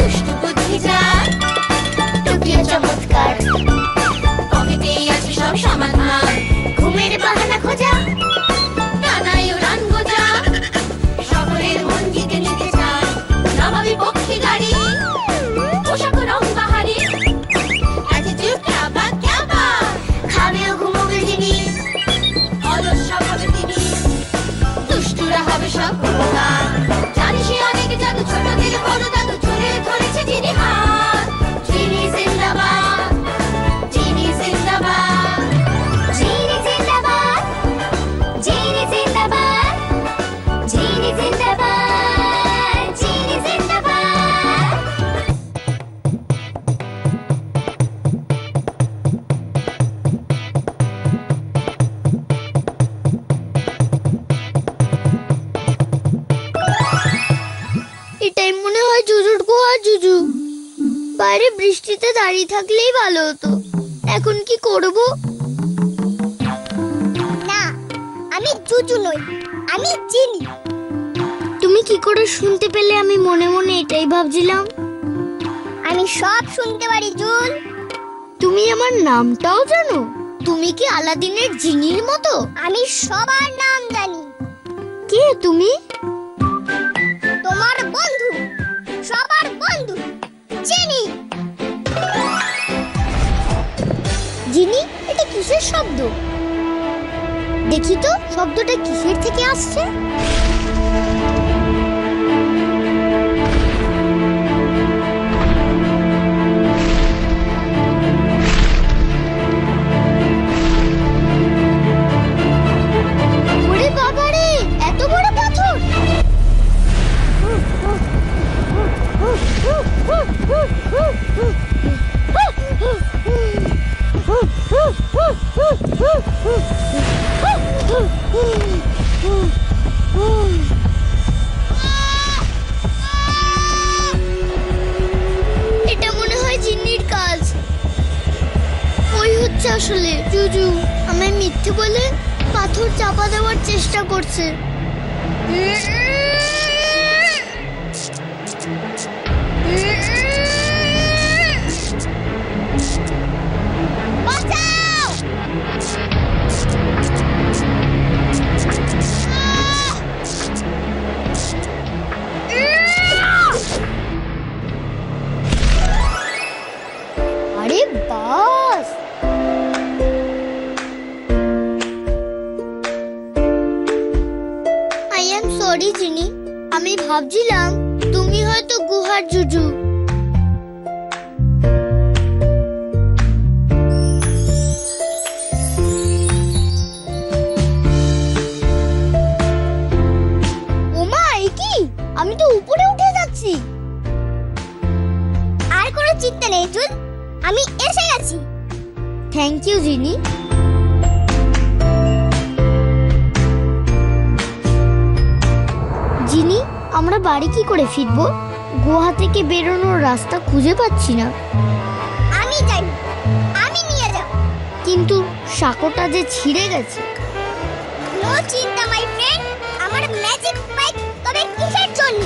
দুষ্টু বুদ্ধি যার টুকিও চমৎকার পকেটেই আছে সব সমাধান ঘুমের বাহানা খোঁজা নানাই উড়ান গোজা সকলের মন জিতে নিতে চায় নবাবী পক্ষী গাড়ি পোশাক রং বাহারি অ্যাটিটিউড ক্যাবা ক্যাবা খাবেও ঘুমোবে যিনি অলস স্বভাবে তিনি দুষ্টুরা হবে সব বোকা জানি সে অনেক জাদু ছোটদের বড় দাদু চলে ধরেছে যিনি হাত যিনি জিন্দাবাদ যিনি জিন্দাবাদ যিনি জিন্দাবাদ যিনি জিন্দাবাদ যিনি জিন্দাবাদ যিনি জিন্দাবাদ এটাই মনে হয় জুজুর গুহা জুজু। বাইরে বৃষ্টিতে দাঁড়িয়ে থাকলেই ভালো হতো। এখন কি করব? না, আমি জুজু নই, আমি জিনি। তুমি কি করে শুনতে পেলে? আমি মনে মনে এটাই ভাবছিলাম। আমি সব শুনতে পারি জুল। তুমি আমার নামটাও জানো? তুমি কি আলাদিনের জিনির মতো? আমি সবার নাম জানি। কে তুমি? তোমার বন্ধু, সবার বন্ধু, জিনি। জিনি, এটা কিসের শব্দ? দেখি তো শব্দটা কিসের থেকে আসছে। ওরে বাবারে, এত বড় পাথর! এটা মনে হয় জিন্নির কাজ। ওই হচ্ছে আসলে জুজু আমায় মিথ্যে বলে পাথর চাপা দেওয়ার চেষ্টা করছে। বাঁচাও! আরে বাস! আই এম সরি জিনি, আমি ভাবছিলাম তুমি হয়তো গুহার জুজু। ওমা, এ কি? আমি তো উপরে উঠে যাচ্ছি। আর কোনো চিন্তা নেই জুল, আমি এসে গেছি। থ্যাংক ইউ জিনি। জিনি, আমরা বাড়ি কি করে ফিরবো? গুহা থেকে বেরোনোর রাস্তা খুঁজে পাচ্ছি না। আমি জানি, আমি নিয়ে যাব। কিন্তু সাঁকোটা যে ছিঁড়ে গেছে। নো চিন্তা মাই ফ্রেন্ড, আমার ম্যাজিক বাইক তবে কিসের জন্য?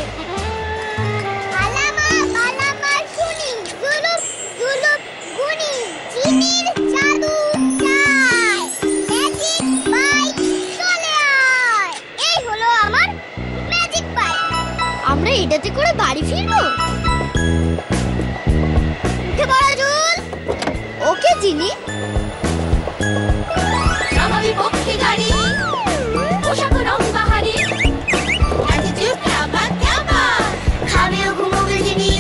আলামা বালামা শুনি, জুলুপ জুলুপ গুনি, জিনির জাদু চাই, ম্যাজিক বাইক চলে আয়। এই হলো আমার ম্যাজিক বাইক। আমরা এটাতে করে বাড়ি ফিরবো? উঠে পড়ো জুল। ওকে জিনি। নবাবী পক্ষী গাড়ি পোশাক রং বাহারি অ্যাটিটিউড ক্যাবা ক্যাবা খাবেও ঘুমোবে যিনি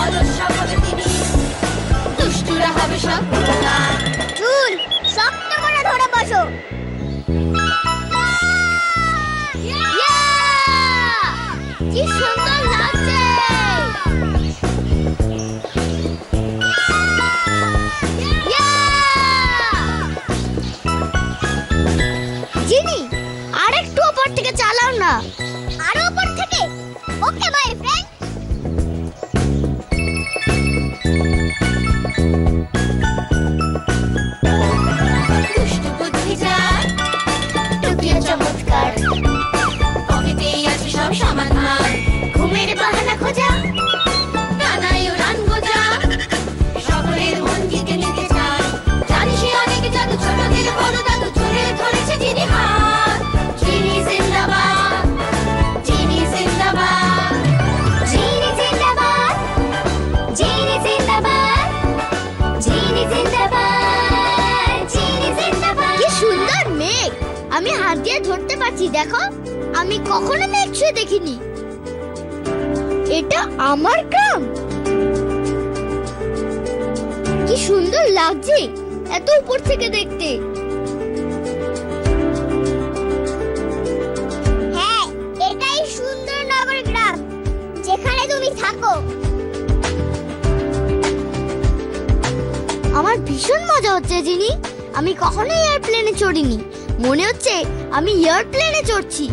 অলস স্বভাবে তিনি দুষ্টুরা হবে সব বোকা জুল, শক্ত করে ধরে বসো। কি সুন্দর লাগছে! ইয়া! দেখেছি, দেখো আমি কখনো মেঘ ছুঁয়ে দেখিনি। এটা আমার গ্রাম। কি সুন্দর লাগছে এত উপর থেকে দেখতে। হ্যাঁ, এটাই সুন্দরনগর গ্রাম, যেখানে তুমি থাকো। আমার ভীষণ মজা হচ্ছে জিনি। আমি কখনো এয়ারপ্লেনে চড়িনি, মনে হচ্ছে আমি এয়ারপ্লেনে চড়ছি।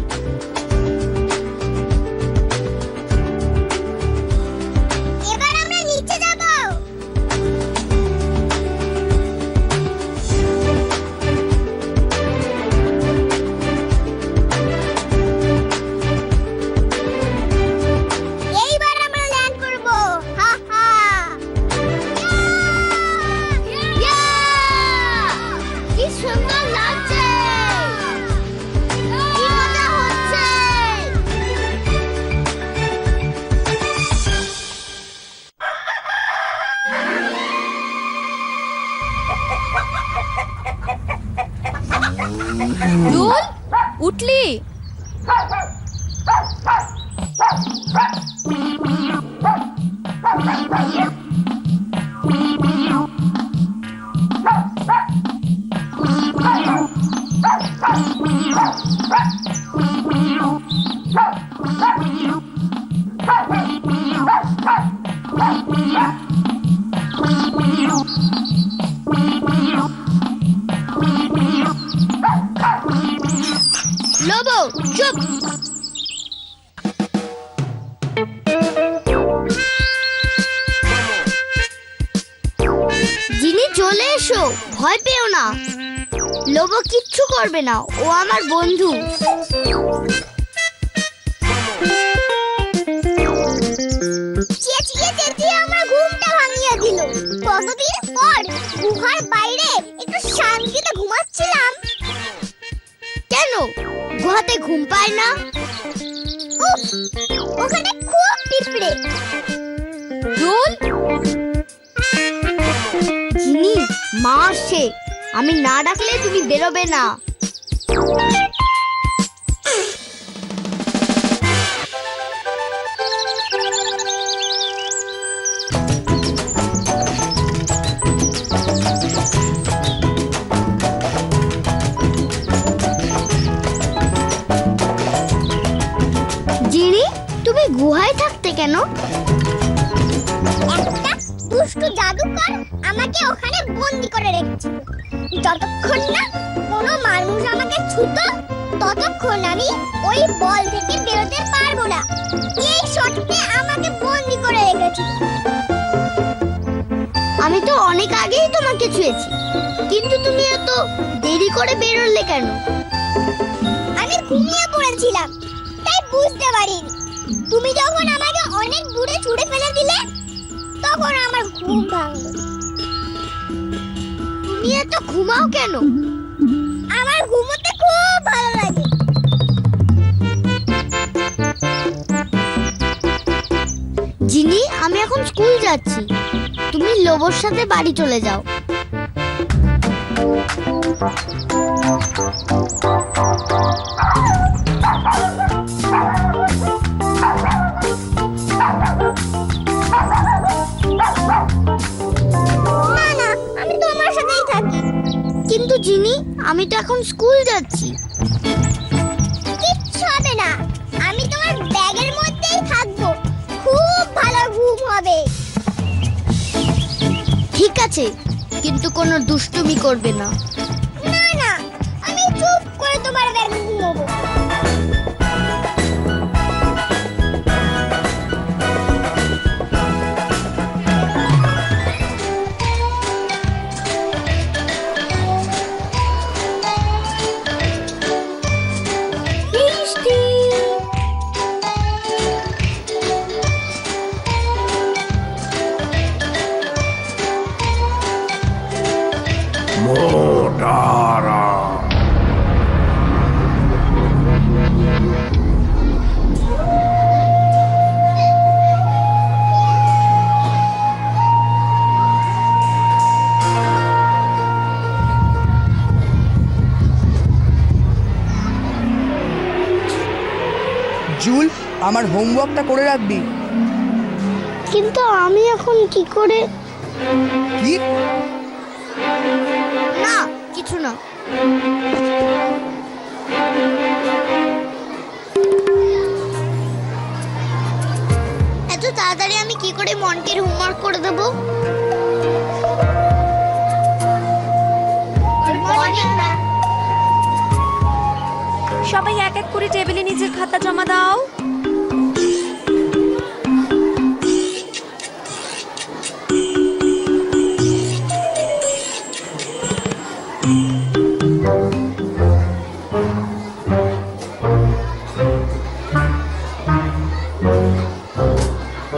এবার আমরা নিচে যাব। এইবার আমরা ল্যান্ড করব। হা হা। কি সুন্দর লাগছে, কি মজা হচ্ছে। দুল, উঠলি? লোবো চুপ। জিনি চলে এসো, ভয় পেও না। লোবো কিচ্ছু করবে না, ও আমার বন্ধু। চেঁচিয়ে চেঁচিয়ে আমার ঘুমটা ভাঙিয়ে দিল। কতদিন পর গুহার বাইরে একটু শান্তিতে ঘুমাচ্ছিলাম। কেন গুহাতে ঘুম পায় না? উফ, ওখানে খুব পিঁপড়ে। দুল, জিনি মা আসছে, আমি না ডাকলে তুমি বেরোবে না। জিনি তুমি গুহায় থাকতে কেন? একটা দুষ্টু জাদুকর আমাকে ওখানে বন্দি করে রেখেছিল। যতক্ষণ না কোনো মানুষ আমাকে ছুতো, ততক্ষণ আমি ওই বল থেকে বেরোতে পারবো না। এই শর্তে আমাকে বন্দি করে রেখেছিল। আমি তো অনেক আগেই তোমাকে ছুঁয়েছি, কিন্তু তুমি এত দেরি করে বেরোলে কেন? আমি ঘুমিয়ে পড়েছিলাম, তাই বুঝতে পারিনি। তুমি যখন আমাকে অনেক দূরে ছুঁড়ে ফেলে দিলে, তখন আমার ঘুম ভাঙলো। তুমি এত ঘুমাও কেন? আমার ঘুমোতে খুব ভালো লাগে। জিনি আমি এখন স্কুল যাচ্ছি, তুমি লোবোর সাথে বাড়ি চলে যাও। না না, আমি তোমার সাথেই থাকি। কিন্তু জিনি আমি তো এখন স্কুল যাচ্ছি। কিচ্ছু হবে না, আমি তোমার ব্যাগের মধ্যেই থাকবো। খুব ভালো ঘুম হবে। ঠিক আছে, কিন্তু কোনো দুষ্টুমি করবে না। না না, আমি চুপ করে তোমার ব্যাগে ঘুমোবো। বৃষ্টি। মোটা আমার হোমওয়ার্কটা করে রাখবি। কিন্তু আমি এখন কি করে? কি? না, কিছু না। এত তাড়াতাড়ি আমি কি করে মন্টির হোমওয়ার্ক করে দেবো? সবাই এক এক করে টেবিলে নিজের খাতা জমা দাও।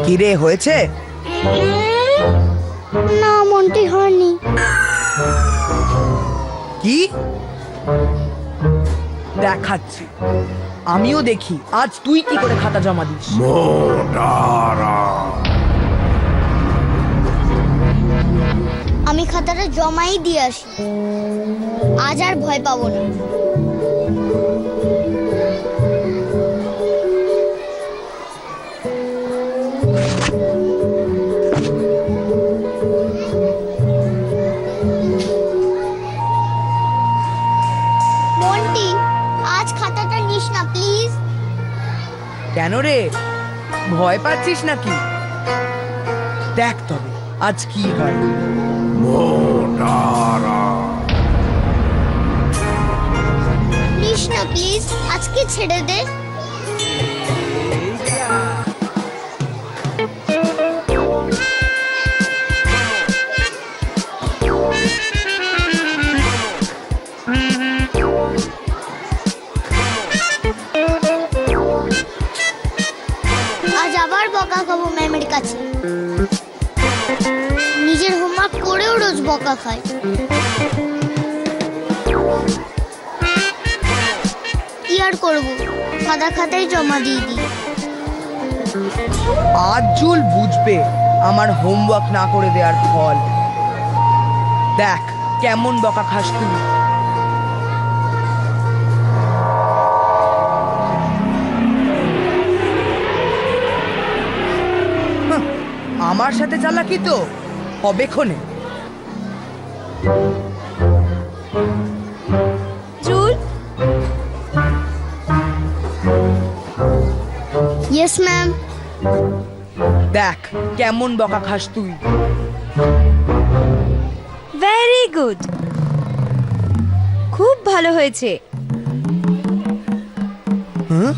কি রে, হয়েছে? না, মন্টি হয়নি। কি? দেখাচ্ছি, আমিও দেখি আজ তুই কি করে খাতা জমা দিস। আমি খাতাটা জমাই দিয়ে আসি, আজ আর ভয় পাবো না। মন্টি, আজ খাতাটা নিস না প্লিজ। কেন রে, ভয় পাচ্ছিস নাকি? দেখ তবে আজ কি হয়। নিস না প্লিজ, আজকে ছেড়ে দে। আজ আবার বকা খাবো ম্যামের কাছে। নিজের হোমওয়ার্ক করেও রোজ বকা খায়। কি আর করবো, সাদা খাতায় জমা দিয়ে দিই। আজ জুল বুঝবে আমার হোমওয়ার্ক না করে দেওয়ার ফল। দেখ কেমন বকা খাস তুই। হাহ, আমার সাথে চালাকি তো হবে ক্ষণে। Joule, yes ma'am. দেখ কেমন বকা খাস তুই। ভেরি গুড, খুব ভালো হয়েছে। হ্যাঁ,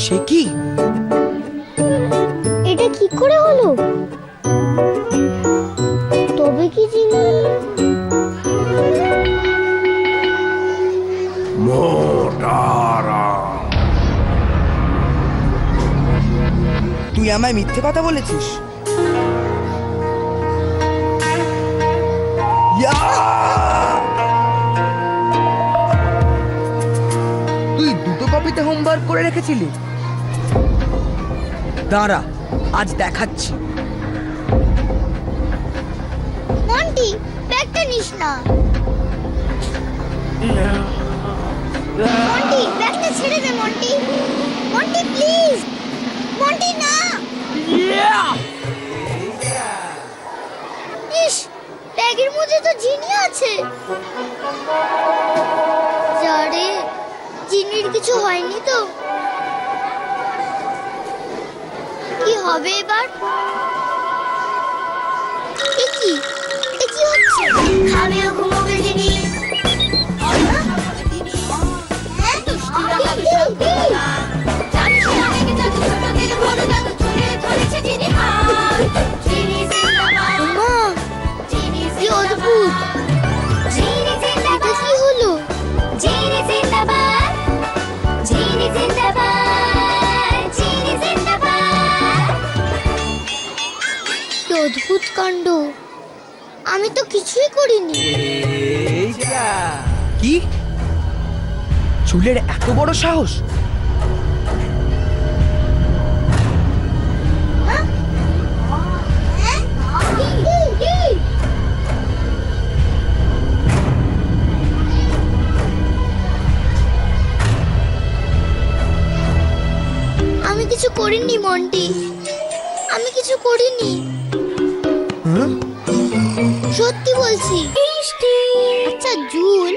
সে কি? এটা কি করে হলো? তবে কি জিনি? তুই আমায় মিথ্যে কথা বলেছিস? ইয়া! তুই দুটো কপিতে হোমওয়ার্ক করে রেখেছিলি? দাঁড়া, আজ দেখাচ্ছি। মন্টি, ব্যাগটা নিস না। মন্টি, ব্যাগটা ছেড়ে দে মন্টি। মন্টি প্লিজ। মন্টি না। ইস, ব্যাগের মধ্যে তো জিনি আছে। যারে, জিনির কিছু হয়নি তো? কি হবে এবার? এ কি হচ্ছে? খাবেও ঘুমোবে যিনি হ্যাঁ? জানিস না রেগে যাচ্ছে ছোটদের বড় দাদু চুলে ধরেছে যিনি হাত যিনি জিন্দাবাদ মা, যিনি কি অদ্ভুত! যিনি এটা জিন্দাবাদ কি হলো? যিনি জিন্দাবাদ যিনি জিন্দাবাদ যিনি জিন্দাবাদ কি অদ্ভুত কাণ্ড! আমি তো কিছুই করিনি। কি? চুলের এত বড় সাহস! বন্টি, আমি কিছু করিনি, হ্যাঁ? সত্যি বলছি। আচ্ছা জুল,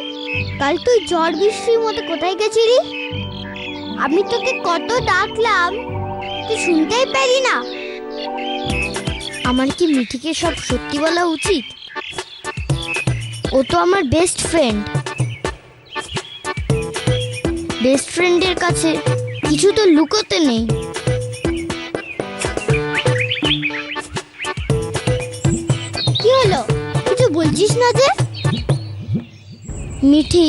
কাল তুই ঝড় বৃষ্টির মতো কোথায় গেছিলি? আমি তোকে কত ডাকলাম, তুই শুনতেই পেলি না। আমার কি মিঠিকে সব সত্যি বলা উচিত? ও তো আমার বেস্ট ফ্রেন্ড। বেস্ট ফ্রেন্ডের কাছে কিছু তো লুকোতে নেই। কি হলো, কিছু বলছিস না যে? মিঠি,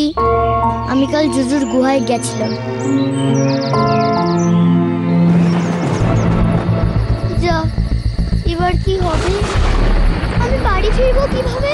আমি কাল জুজুর গুহায় গেছিলাম। যা, এবার কি হবে? আমি বাড়ি ফিরবো কিভাবে?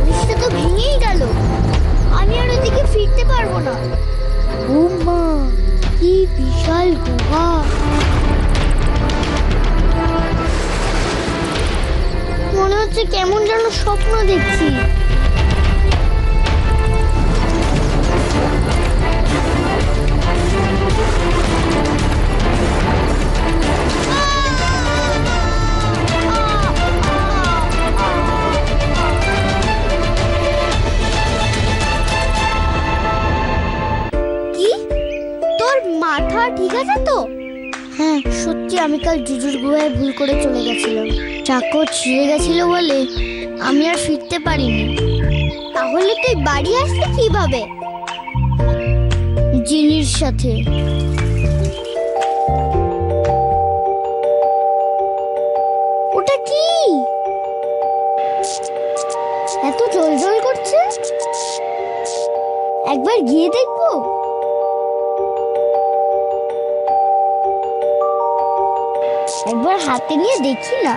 বৃষ্টি তো ভেঙেই গেল, আমি আর ওদিকে ফিরতে পারবো না। ও মা, কি বিশাল গুহা! মনে হচ্ছে কেমন যেন স্বপ্ন দেখছি। কি, তোর মাথা ঠিক আছে তো? হ্যাঁ, সত্যি আমি কাল জুজুর গুহায় ভুল করে চলে গেছিলাম। চাকর ছিঁড়ে গেছিল বলে আমি আর ফিরতে পারিনি। তাহলে তুই বাড়ি আসলি কিভাবে? জিনির সাথে। ওটা কি এত জল জল করছে? একবার গিয়ে দেখবো। একবার হাতে নিয়ে দেখি না।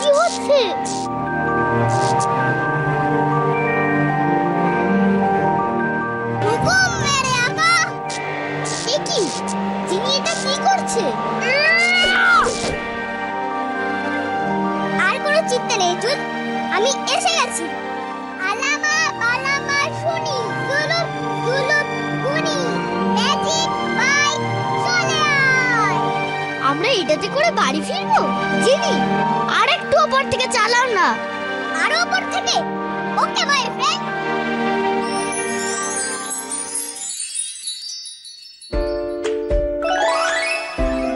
কি হচ্ছে? হুকুম মেরে আকা। এ কি, জিনি এটা কি করছে? আর কোনো চিন্তা নেই জুল, আমি এসে গেছি। আলামা আলামা শুনি, দুলুপ দুলুপ গুনি, ম্যাজিক বাই চলে আয়। আমরা এটাতে করে বাড়ি ফিরবো? জিনি, আর একটু উপর থেকে চালাও না। আরো উপর থেকে? ওকে মাই ফ্রেন্ড।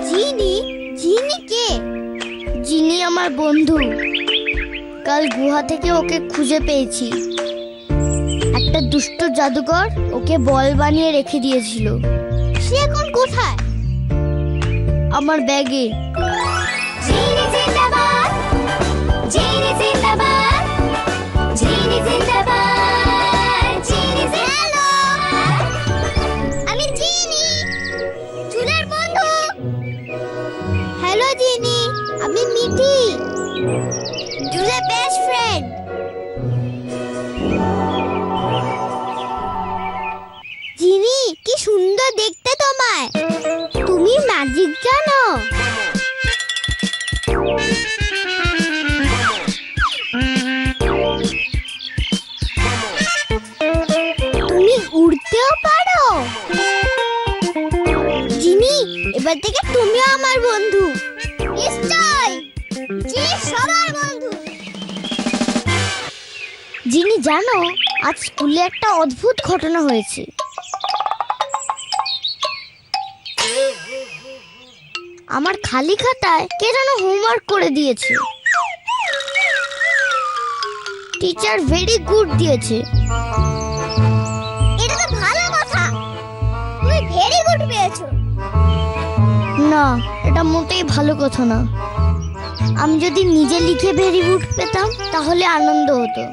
জিনি, জিনি কে? জিনি আমার বন্ধু। কাল গুহা থেকে ওকে খুঁজে পেয়েছি। একটা দুষ্ট জাদুকর ওকে বল বানিয়ে রেখে দিয়েছিল। সে এখন কোথায়? আমার ব্যাগে। জিনি জিন্দাবাদ, জিনি জিন্দাবাদ, জিনি জিন্দাবাদ, জিনি জিন্দাবাদ। আমি জিনি, জুলের বন্ধু। হ্যালো জিনি, আমি মিঠি, জুলের বেস্ট ফ্রেন্ড। জিনি, কি সুন্দর দেখতে তোমায়। তুমি ম্যাজিক জানো? তুমি উড়তেও পারো? জিনি, এবার থেকে তুমিও আমার বন্ধু। নিশ্চয়, জিনি সবার বন্ধু। জিনি জানো, আজ স্কুলে একটা অদ্ভুত ঘটনা হয়েছে। আমার খালি খাতায় কে যেন হোমওয়ার্ক করে দিয়েছে। টিচার ভেরি গুড দিয়েছে। এটা তো ভালো কথা, তুমি ভেরি গুড পেয়েছো। না, এটা মোটেই ভালো কথা না। আমি যদি নিজে লিখে ভেরি গুড পেতাম তাহলে আনন্দ হতো।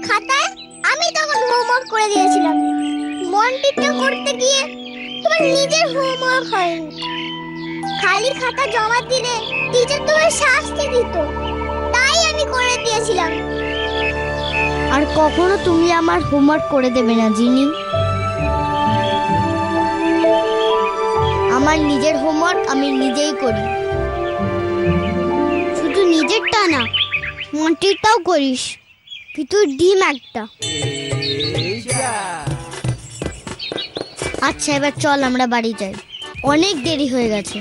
খাতায় আমি তখন হোমওয়ার্ক করে দিয়েছিলাম। মন্টিরটা করতে গিয়ে তোমার নিজের হোমওয়ার্ক হয়নি। খালি খাতা জমা দিলে টিচার তোমার শাস্তি দিত, তাই আমি করে দিয়েছিলাম। আর কখনো তুমি আমার হোমওয়ার্ক করে দেবে না জিনি। আমার নিজের হোমওয়ার্ক আমি নিজেই করি। শুধু নিজেরটা না, মন্টিরটাও করিস। ভিতর ডিম একটা। আচ্ছা এবার চল আমরা বাড়ি যাই, অনেক দেরি হয়ে গেছে।